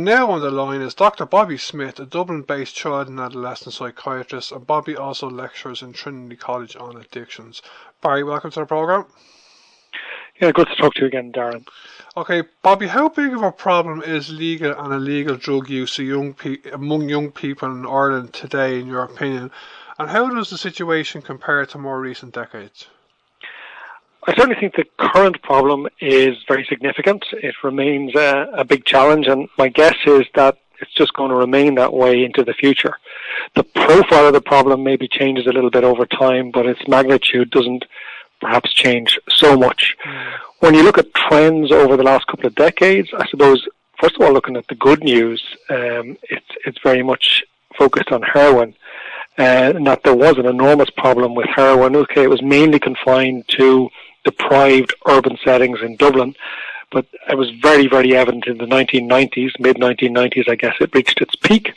Now on the line is Dr. Bobby Smyth, a Dublin-based child and adolescent psychiatrist, and Bobby also lectures in Trinity College on addictions. Barry, welcome to the programme. Yeah, good to talk to you again, Darren. Okay, Bobby, how big of a problem is legal and illegal drug use among young people in Ireland today, in your opinion? And how does the situation compare to more recent decades? I certainly think the current problem is very significant. It remains a big challenge, and my guess is that it's just going to remain that way into the future. The profile of the problem maybe changes a little bit over time, but its magnitude doesn't perhaps change so much. When you look at trends over the last couple of decades, I suppose, first of all, looking at the good news, it's very much focused on heroin. And that there was an enormous problem with heroin. Okay, it was mainly confined to deprived urban settings in Dublin, but it was very, very evident in the 1990s, mid-1990s, I guess it reached its peak.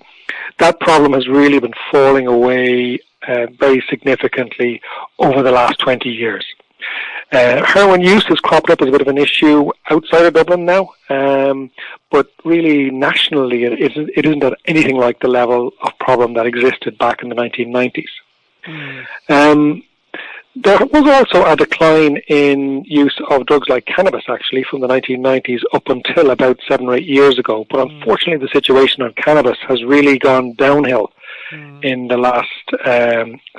That problem has really been falling away very significantly over the last 20 years. Heroin use has cropped up as a bit of an issue outside of Dublin now, but really nationally it isn't at anything like the level of problem that existed back in the 1990s. There was also a decline in use of drugs like cannabis, actually, from the 1990s up until about 7 or 8 years ago. But unfortunately, the situation on cannabis has really gone downhill in the last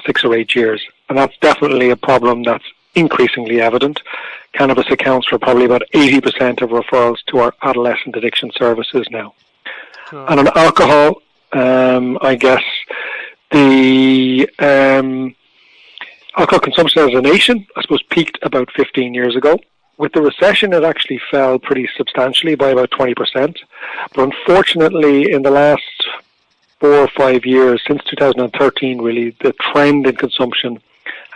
6 or 8 years. And that's definitely a problem that's increasingly evident. Cannabis accounts for probably about 80% of referrals to our adolescent addiction services now. And on alcohol, I guess the alcohol consumption as a nation, I suppose, peaked about 15 years ago. With the recession, it actually fell pretty substantially by about 20%. But unfortunately, in the last 4 or 5 years, since 2013, really, the trend in consumption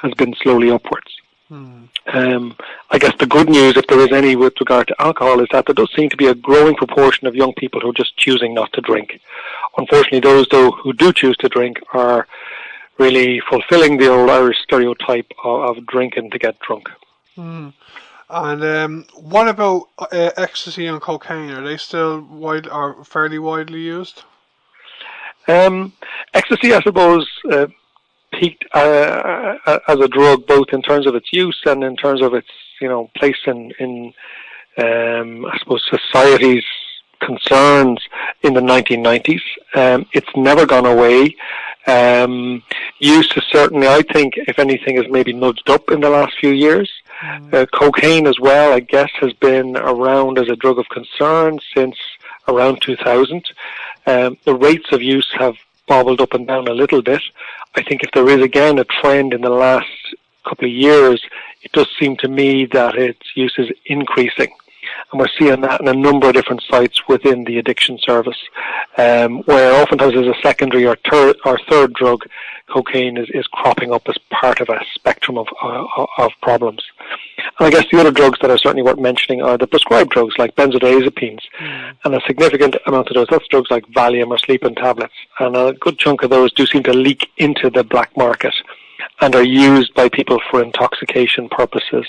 has been slowly upwards. I guess the good news, if there is any with regard to alcohol, is that there does seem to be a growing proportion of young people who are just choosing not to drink. Unfortunately, those, though, who do choose to drink are really fulfilling the old Irish stereotype of drinking to get drunk. And what about ecstasy and cocaine? Are they still fairly widely used? Ecstasy, I suppose, peaked as a drug, both in terms of its use and in terms of its, place in I suppose, society's concerns in the 1990s. It's never gone away. Use has certainly, I think, if anything, has maybe nudged up in the last few years. Cocaine as well, I guess, has been around as a drug of concern since around 2000. The rates of use have bobbled up and down a little bit. I think if there is, again, a trend in the last couple of years, it does seem to me that its use is increasing. And we're seeing that in a number of different sites within the addiction service, where oftentimes as a secondary or third drug, cocaine is cropping up as part of a spectrum of problems. And I guess the other drugs that are certainly worth mentioning are the prescribed drugs like benzodiazepines, and a significant amount of those, that's drugs like Valium or sleeping tablets, and a good chunk of those do seem to leak into the black market and are used by people for intoxication purposes.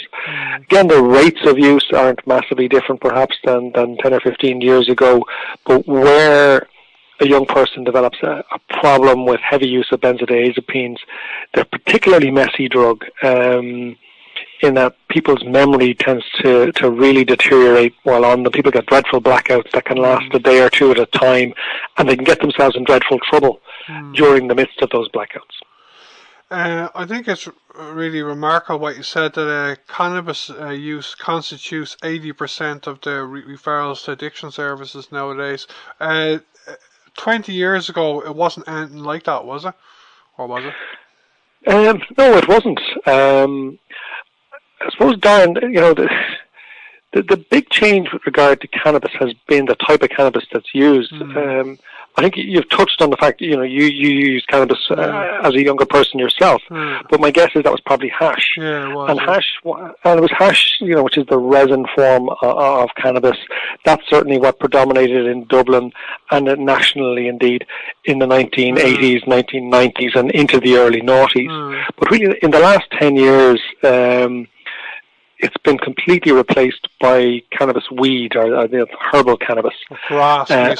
Again, the rates of use aren't massively different perhaps than 10 or 15 years ago, but where a young person develops a problem with heavy use of benzodiazepines, they're a particularly messy drug in that people's memory tends to really deteriorate while on them. People get dreadful blackouts that can last a day or two at a time, and they can get themselves in dreadful trouble during the midst of those blackouts. I think it's really remarkable what you said, that cannabis use constitutes 80% of the referrals to addiction services nowadays. 20 years ago, it wasn't anything like that, was it? Or was it? No, it wasn't. I suppose, Darren, the big change with regard to cannabis has been the type of cannabis that's used. I think you've touched on the fact that, you use cannabis as a younger person yourself, but my guess is that was probably hash. Yeah, it was. And it was hash, which is the resin form of cannabis. That's certainly what predominated in Dublin and nationally, indeed, in the 1980s, 1990s, and into the early noughties. But really, in the last 10 years, it's been completely replaced by cannabis weed, or herbal cannabis. Grass, I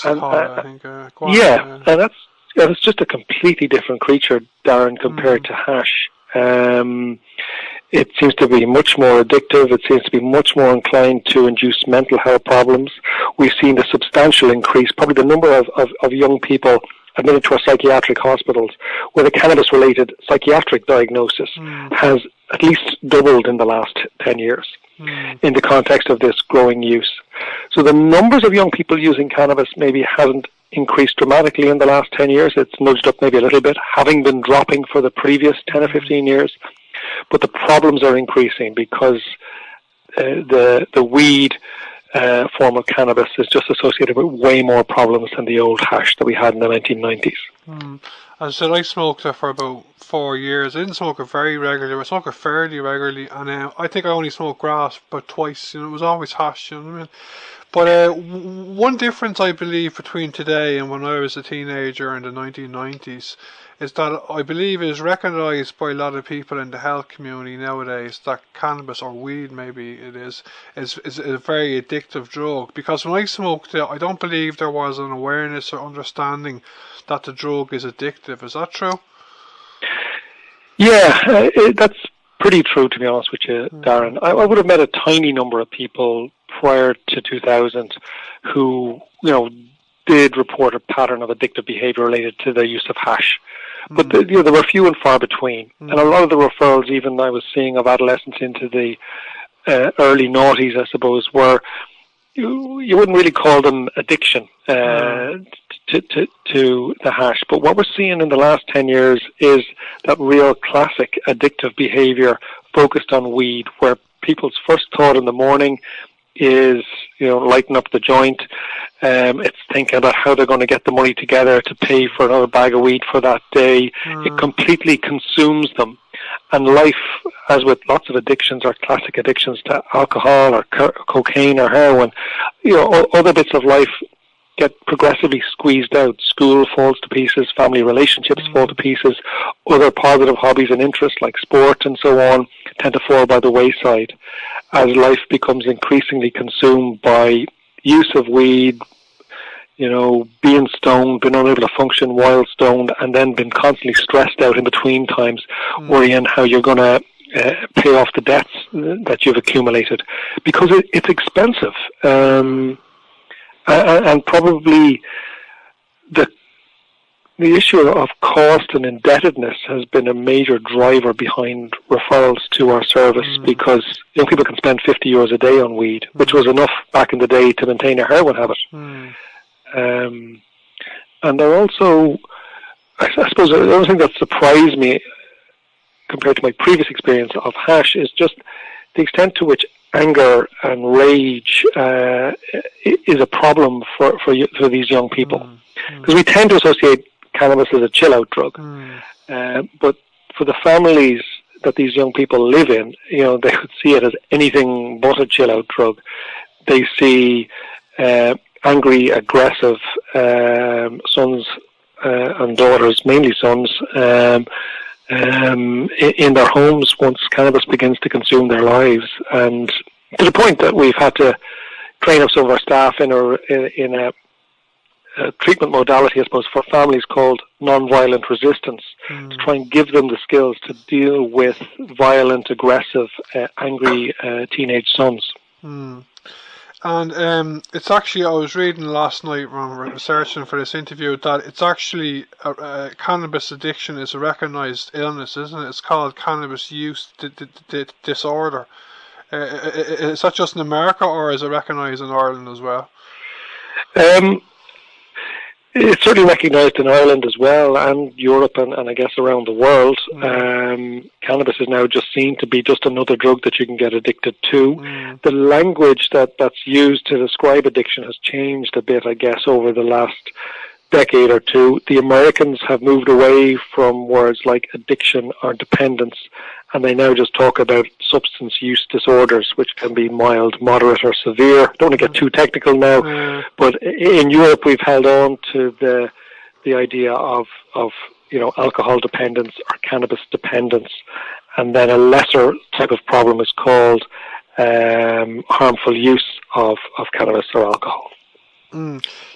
think. Yeah, and it's just a completely different creature, Darren, compared to hash. It seems to be much more addictive. It seems to be much more inclined to induce mental health problems. We've seen a substantial increase, probably the number of young people admitted to our psychiatric hospitals with a cannabis-related psychiatric diagnosis has at least doubled in the last 10 years in the context of this growing use. So the numbers of young people using cannabis maybe hasn't increased dramatically in the last 10 years. It's nudged up maybe a little bit, having been dropping for the previous 10 or 15 years. But the problems are increasing because the weed form of cannabis is just associated with way more problems than the old hash that we had in the 1990s. As I said, I smoked it for about 4 years. I didn't smoke it very regularly. I smoked it fairly regularly, and I think I only smoked grass about twice. It was always hash. You know what I mean? But one difference I believe between today and when I was a teenager in the 1990s is that I believe it is recognised by a lot of people in the health community nowadays that cannabis, or weed maybe it is a very addictive drug. Because when I smoked it, I don't believe there was an awareness or understanding that the drug is addictive. Is that true? Yeah, that's pretty true, to be honest with you, Darren. I would have met a tiny number of people prior to 2000 who, did report a pattern of addictive behaviour related to the use of hash. But there were few and far between. And a lot of the referrals even I was seeing of adolescents into the early noughties, I suppose, were, you wouldn't really call them addiction to the hash. But what we're seeing in the last 10 years is that real classic addictive behaviour focused on weed, where people's first thought in the morning is, lighting up the joint. It's thinking about how they're going to get the money together to pay for another bag of weed for that day. It completely consumes them. And life, as with lots of addictions or classic addictions to alcohol or cocaine or heroin, other bits of life get progressively squeezed out. School falls to pieces, family relationships fall to pieces, other positive hobbies and interests like sport and so on tend to fall by the wayside as life becomes increasingly consumed by use of weed, being stoned, being unable to function while stoned, and then being constantly stressed out in between times, worrying how you're going to pay off the debts that you've accumulated, because it's expensive. And probably the issue of cost and indebtedness has been a major driver behind referrals to our service, because young people can spend €50 a day on weed, which was enough back in the day to maintain a heroin habit. And they're also, I suppose, the other thing that surprised me compared to my previous experience of hash is just the extent to which anger and rage is a problem for these young people, because we tend to associate cannabis as a chill-out drug, but for the families that these young people live in, they would see it as anything but a chill-out drug. They see angry, aggressive sons and daughters, mainly sons, in their homes once cannabis begins to consume their lives, and to the point that we've had to train up some of our staff in a treatment modality, I suppose, for families called non-violent resistance, to try and give them the skills to deal with violent, aggressive, angry teenage sons. And it's actually, I was reading last night when researching for this interview that it's actually cannabis addiction is a recognised illness, isn't it? It's called cannabis use disorder. Is that just in America, or is it recognised in Ireland as well? It's certainly recognised in Ireland as well, and Europe, and I guess around the world. Cannabis is now just seen to be just another drug that you can get addicted to. The language that's used to describe addiction has changed a bit, I guess, over the last decade or two. The Americans have moved away from words like addiction or dependence, and they now just talk about substance use disorders, which can be mild, moderate, or severe. Don't want to get too technical now, but in Europe we've held on to the idea of alcohol dependence or cannabis dependence, and then a lesser type of problem is called harmful use of cannabis or alcohol.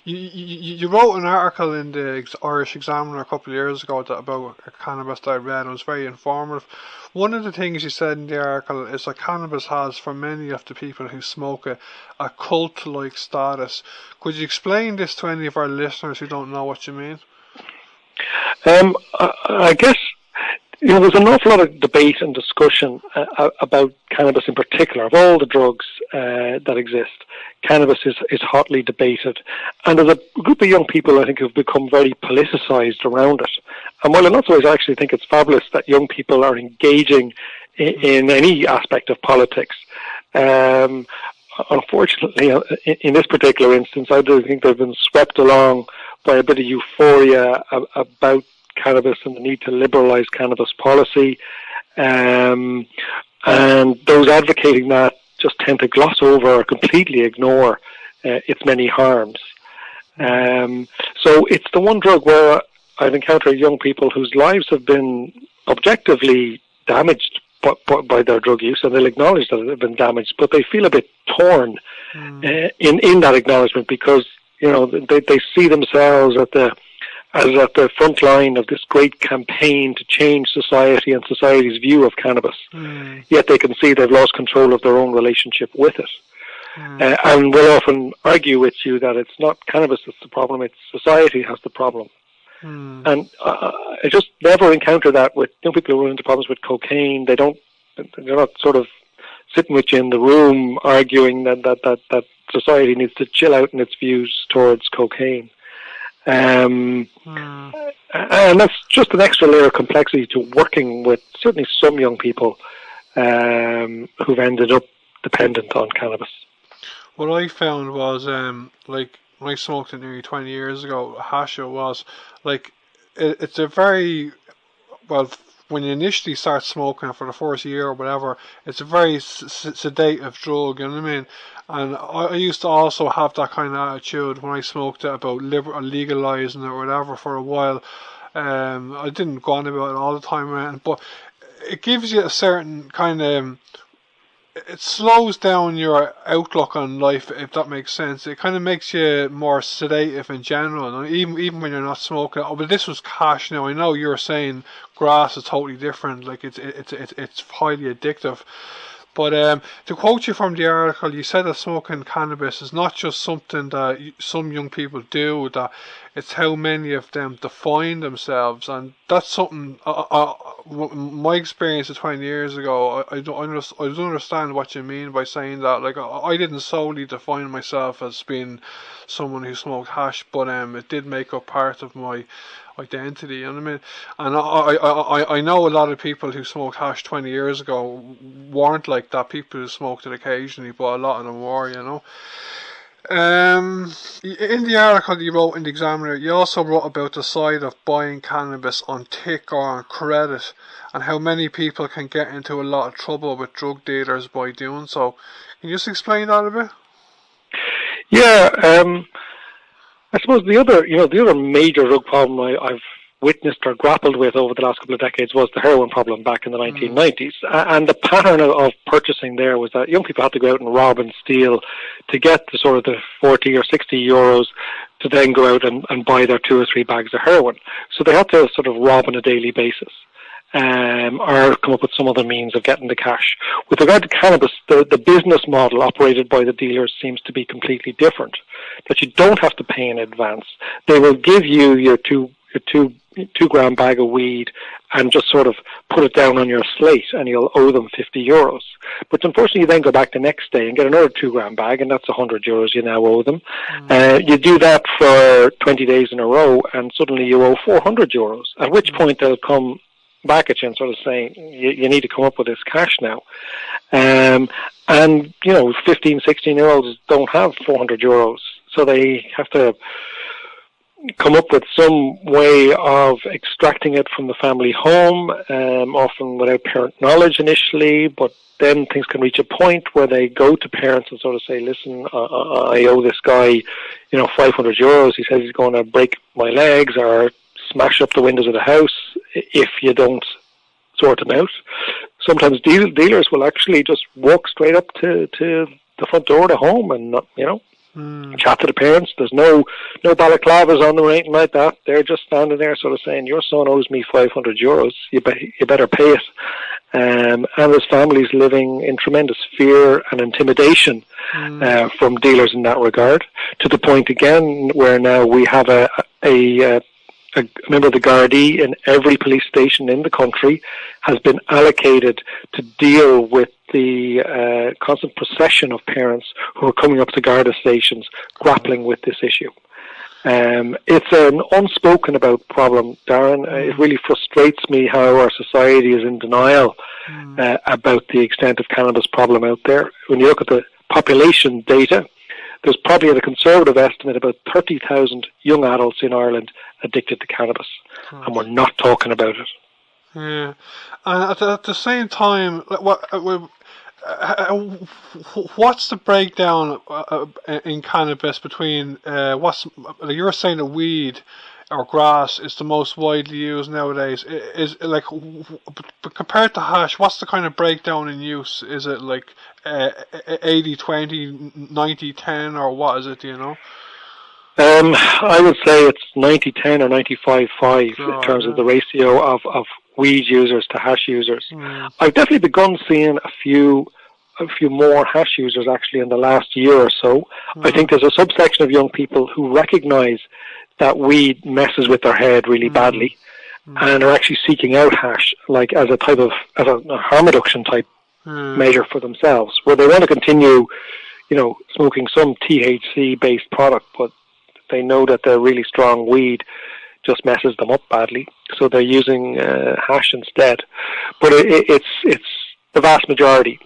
You wrote an article in the Irish Examiner a couple of years ago about cannabis that I read, and it was very informative. One of the things you said in the article is that cannabis has, for many of the people who smoke it, a cult-like status. Could you explain this to any of our listeners who don't know what you mean? I guess, there's an awful lot of debate and discussion about cannabis in particular. Of all the drugs that exist, cannabis is hotly debated. And there's a group of young people, I think, who've become very politicized around it. And while in lots of ways I actually think it's fabulous that young people are engaging in any aspect of politics, unfortunately, in this particular instance, I do think they've been swept along by a bit of euphoria about cannabis and the need to liberalize cannabis policy, and those advocating that just tend to gloss over or completely ignore its many harms. So it's the one drug where I've encountered young people whose lives have been objectively damaged by their drug use, and they'll acknowledge that they've been damaged, but they feel a bit torn in that acknowledgement, because they see themselves as at the front line of this great campaign to change society and society's view of cannabis. Yet they can see they've lost control of their own relationship with it. And we'll often argue with you that it's not cannabis that's the problem, it's society has the problem. And I just never encounter that with people who run into problems with cocaine. They're not sort of sitting with you in the room arguing that society needs to chill out in its views towards cocaine. And that's just an extra layer of complexity to working with certainly some young people who've ended up dependent on cannabis. What I found was, like, when I smoked it nearly 20 years ago, hash it was, like, it's a very, well, when you initially start smoking for the first year or whatever, it's a very sedative drug, you know what I mean? And I used to also have that kind of attitude when I smoked it about legalizing it or whatever for a while. I didn't go on about it all the time around, but it gives you a certain kind of, it slows down your outlook on life, if that makes sense. It kind of makes you more sedative in general, and even when you're not smoking. Oh, but this was cash. Now I know you're saying grass is totally different. Like it's highly addictive. But to quote you from the article, you said that smoking cannabis is not just something that some young people do, that it's how many of them define themselves. And that's something, my experience of 20 years ago, I don't understand what you mean by saying that. Like, I didn't solely define myself as being someone who smoked hash, but it did make up part of my identity, you know what I mean? And I know a lot of people who smoked hash 20 years ago weren't like that. People who smoked it occasionally, but a lot of them were, you know. In the article that you wrote in the Examiner, you also wrote about the side of buying cannabis on tick or on credit, and how many people can get into a lot of trouble with drug dealers by doing so. Can you just explain that a bit? Yeah, I suppose the other major drug problem I've witnessed or grappled with over the last couple of decades was the heroin problem back in the 1990s. And the pattern of purchasing there was that young people had to go out and rob and steal to get the sort of the 40 or 60 euros to then go out and buy their 2 or 3 bags of heroin. So they had to sort of rob on a daily basis. Or come up with some other means of getting the cash. With regard to cannabis, the business model operated by the dealers seems to be completely different. That you don't have to pay in advance. They will give you your two gram bag of weed and just sort of put it down on your slate, and you'll owe them 50 euros. But unfortunately, you then go back the next day and get another 2 gram bag, and that's 100 euros you now owe them. You do that for 20 days in a row, and suddenly you owe 400 euros, at which point they'll come back at you and sort of saying, you need to come up with this cash now. And, 15, 16-year-olds don't have 400 euros, so they have to come up with some way of extracting it from the family home, often without parent knowledge initially, but then things can reach a point where they go to parents and sort of say, listen, I owe this guy, 500 euros. He says he's going to break my legs or smash up the windows of the house if you don't sort him out. sometimes dealers will actually just walk straight up to the front door of the home and not, chat to the parents. There's no balaclavas on them or anything like that. They're just standing there sort of saying, your son owes me €500. You better pay it. And there's families living in tremendous fear and intimidation from dealers in that regard, to the point again where now we have a member of the Gardaí in every police station in the country has been allocated to deal with the constant procession of parents who are coming up to Garda stations grappling with this issue. It's an unspoken about problem, Darren. It really frustrates me how our society is in denial about the extent of cannabis problem out there. When you look at the population data, there's probably, at a conservative estimate, about 30,000 young adults in Ireland addicted to cannabis, and we're not talking about it. Yeah, and at the same time, what's the breakdown in cannabis between you were saying that weed or grass is the most widely used nowadays? Is like, compared to hash, what's the kind of breakdown in use? Is it like 80-20, 90-10, or what is it? Do you know? I would say it's 90-10 or 95-5 in terms of the ratio of weed users to hash users. I've definitely begun seeing a few more hash users actually in the last year or so. I think there's a subsection of young people who recognise that weed messes with their head really badly, and are actually seeking out hash, like as a harm reduction type measure for themselves, where they want to continue, smoking some THC based product, but they know that their really strong weed just messes them up badly, so they're using hash instead. But it's the vast majority.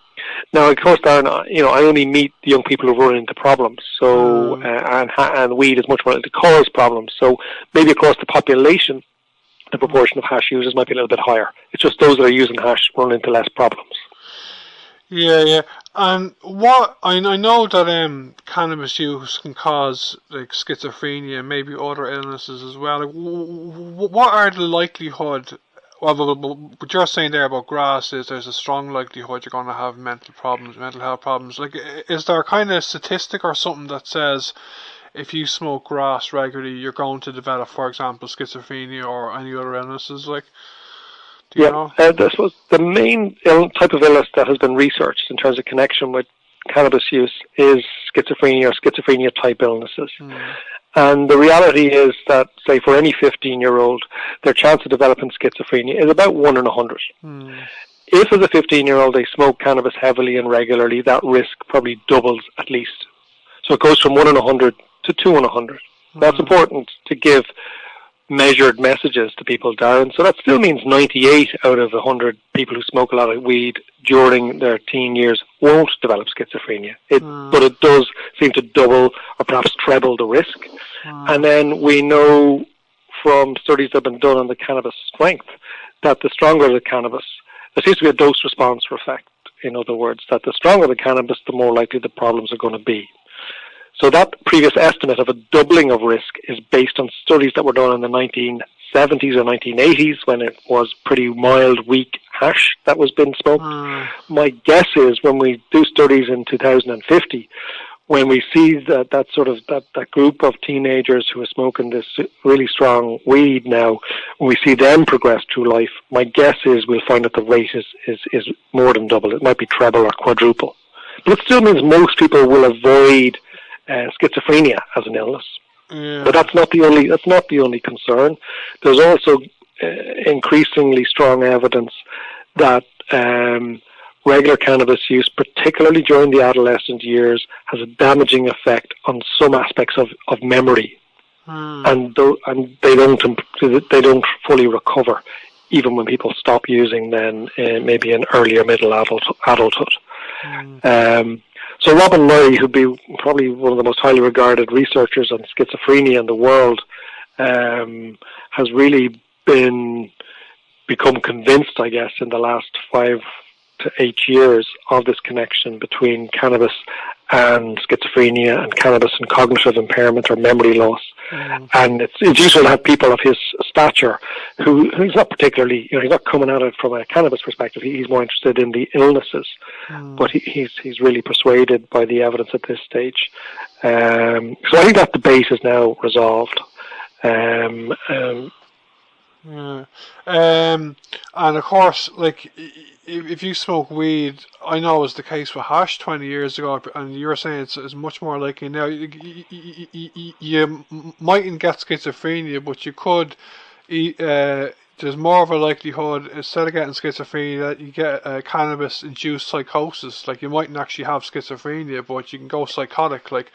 Now, of course, Darren, I only meet the young people who run into problems, so and weed is much more likely to cause problems. So maybe across the population, the proportion of hash users might be a little bit higher. It's just those that are using hash run into less problems. Yeah. And I know that cannabis use can cause like schizophrenia and maybe other illnesses as well. Like, what are the likelihood? Well, what you're saying there about grass is there's a strong likelihood you're going to have mental health problems. Like, is there a kind of statistic or something that says if you smoke grass regularly, you're going to develop, for example, schizophrenia or any other illnesses? Like, do you know? I suppose the main type of illness that has been researched in terms of connection with cannabis use is schizophrenia or schizophrenia type illnesses. And the reality is that, say, for any 15-year-old, their chance of developing schizophrenia is about 1 in 100. If, as a 15-year-old, they smoke cannabis heavily and regularly, that risk probably doubles at least. So it goes from 1 in 100 to 2 in 100. That's important to give measured messages to people, Darren. So that still means 98 out of 100 people who smoke a lot of weed during their teen years won't develop schizophrenia. But it does seem to double or perhaps treble the risk. And then we know from studies that have been done on the cannabis strength that the stronger the cannabis, there seems to be a dose-response effect, in other words, that the stronger the cannabis, the more likely the problems are going to be. So that previous estimate of a doubling of risk is based on studies that were done in the 1970s or 1980s when it was pretty mild, weak hash that was being smoked. My guess is when we do studies in 2050, when we see that group of teenagers who are smoking this really strong weed now, when we see them progress through life, my guess is we'll find that the rate is more than double. It might be treble or quadruple. But it still means most people will avoid schizophrenia as an illness, but that's not the only concern. There's also increasingly strong evidence that regular cannabis use, particularly during the adolescent years, has a damaging effect on some aspects of memory, and they don't fully recover, even when people stop using. Then maybe in earlier middle adulthood. So Robin Murray, who'd be probably one of the most highly regarded researchers on schizophrenia in the world, has really become convinced, I guess, in the last 5 to 8 years of this connection between cannabis and schizophrenia and cannabis and cognitive impairment or memory loss. And it's useful to have people of his stature who's not particularly, he's not coming at it from a cannabis perspective. He's more interested in the illnesses, but he's really persuaded by the evidence at this stage. So I think that debate is now resolved. And of course, like, if you smoke weed, I know it was the case with hash 20 years ago, and you're saying it's much more likely now. You mightn't get schizophrenia, but you could. There's more of a likelihood, instead of getting schizophrenia, that you get cannabis-induced psychosis. Like, you mightn't actually have schizophrenia, but you can go psychotic. Like,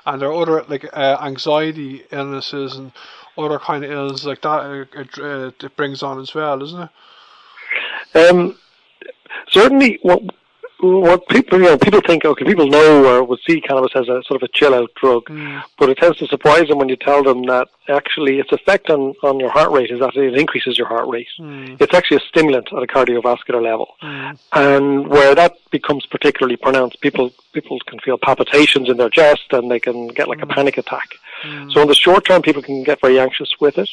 and there are other anxiety illnesses and other kind of illnesses like that it brings on as well, isn't it? Certainly, what people think, okay, people know or would see cannabis as a sort of a chill-out drug, but it tends to surprise them when you tell them that actually its effect on your heart rate is that it increases your heart rate. It's actually a stimulant at a cardiovascular level, and where that becomes particularly pronounced, people can feel palpitations in their chest and they can get like a panic attack. So in the short term, people can get very anxious with it.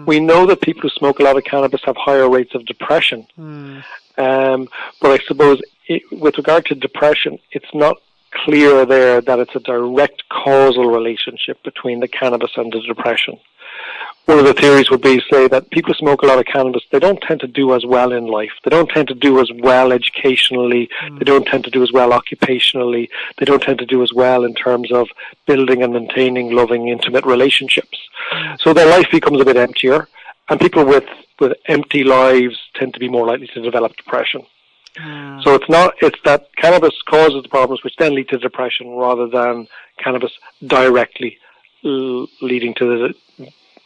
We know that people who smoke a lot of cannabis have higher rates of depression. But I suppose with regard to depression, it's not clear there that it's a direct causal relationship between the cannabis and the depression. One of the theories would be, say, that people who smoke a lot of cannabis, they don't tend to do as well in life. They don't tend to do as well educationally. They don't tend to do as well occupationally. They don't tend to do as well in terms of building and maintaining loving, intimate relationships. So their life becomes a bit emptier, and people with empty lives tend to be more likely to develop depression. So it's that cannabis causes the problems which then lead to depression rather than cannabis directly leading to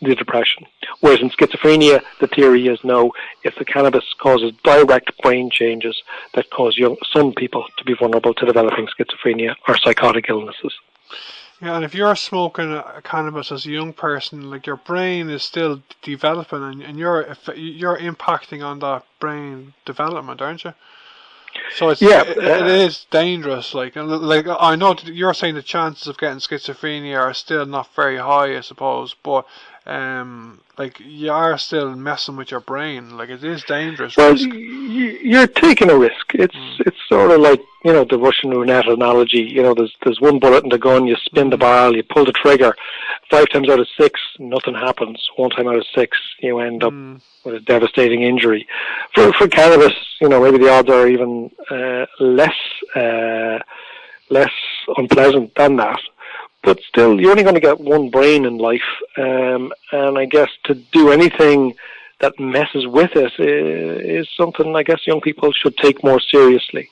the depression. Whereas in schizophrenia, the theory is no, if the cannabis causes direct brain changes that cause some people to be vulnerable to developing schizophrenia or psychotic illnesses. Yeah, and if you're smoking cannabis as a young person, like, your brain is still developing, and you're impacting on that brain development, aren't you? So it is dangerous. Like, and like, I know you're saying the chances of getting schizophrenia are still not very high, I suppose, but like, you are still messing with your brain. Like, it is dangerous. Well, you're taking a risk. It's sort of like, the Russian roulette analogy. There's one bullet in the gun. You spin the barrel, you pull the trigger. 5 times out of 6, nothing happens. 1 time out of 6, you end up with a devastating injury. For cannabis, maybe the odds are even less unpleasant than that. But still, you're only going to get one brain in life, and I guess to do anything that messes with it is something I guess young people should take more seriously.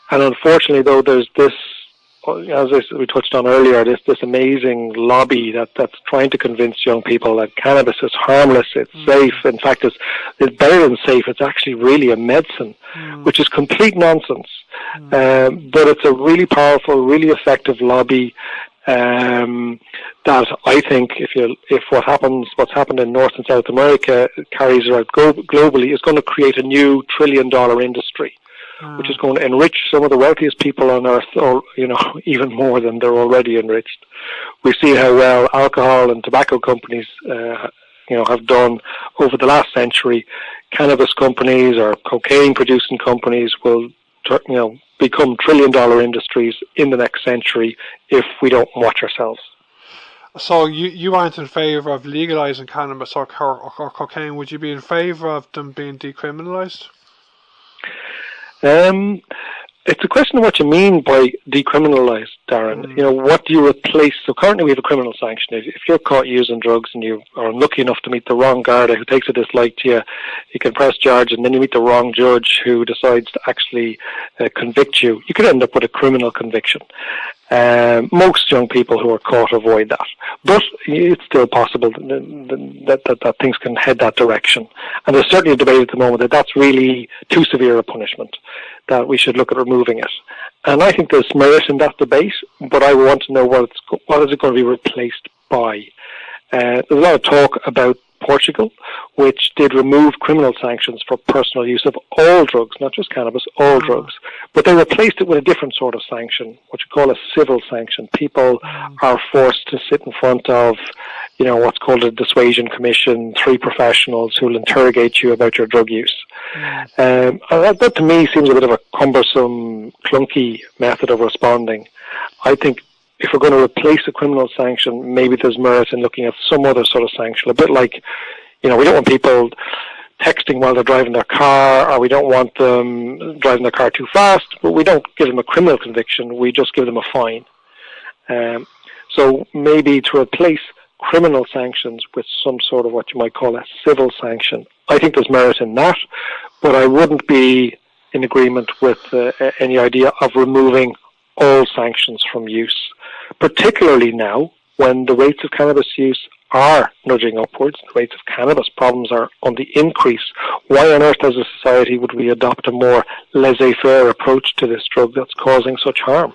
And unfortunately, though, there's this, as we touched on earlier, this amazing lobby that's trying to convince young people that cannabis is harmless, it's safe. In fact, it's better than safe. It's actually really a medicine, which is complete nonsense. But it's a really powerful, really effective lobby. That I think if what's happened in North and South America carries out globally, is going to create a new $1 trillion industry, which is going to enrich some of the wealthiest people on earth, or even more than they're already enriched. We've seen how well alcohol and tobacco companies have done over the last century. Cannabis companies or cocaine producing companies will become $1 trillion industries in the next century if we don't watch ourselves. So you aren't in favour of legalising cannabis or cocaine. Would you be in favour of them being decriminalised? It's a question of what you mean by decriminalised, Darren. What do you replace? So currently we have a criminal sanction. If you're caught using drugs and you are unlucky enough to meet the wrong Garda who takes a dislike to you, you can press charge, and then you meet the wrong judge who decides to actually convict you. You could end up with a criminal conviction. Most young people who are caught avoid that. But it's still possible that things can head that direction. And there's certainly a debate at the moment that that's really too severe a punishment, that we should look at removing it. And I think there's merit in that debate, but I want to know what is it going to be replaced by. There's a lot of talk about Portugal, which did remove criminal sanctions for personal use of all drugs, not just cannabis, all drugs. But they replaced it with a different sort of sanction, what you call a civil sanction. People are forced to sit in front of, what's called a dissuasion commission, 3 professionals who will interrogate you about your drug use. That to me seems a bit of a cumbersome, clunky method of responding. I think if we're going to replace a criminal sanction, maybe there's merit in looking at some other sort of sanction. A bit like, we don't want people texting while they're driving their car, or we don't want them driving their car too fast, but we don't give them a criminal conviction, we just give them a fine. So maybe to replace criminal sanctions with some sort of what you might call a civil sanction, I think there's merit in that, but I wouldn't be in agreement with any idea of removing all sanctions from use, particularly now when the rates of cannabis use are nudging upwards, the rates of cannabis problems are on the increase. Why on earth as a society would we adopt a more laissez-faire approach to this drug that's causing such harm?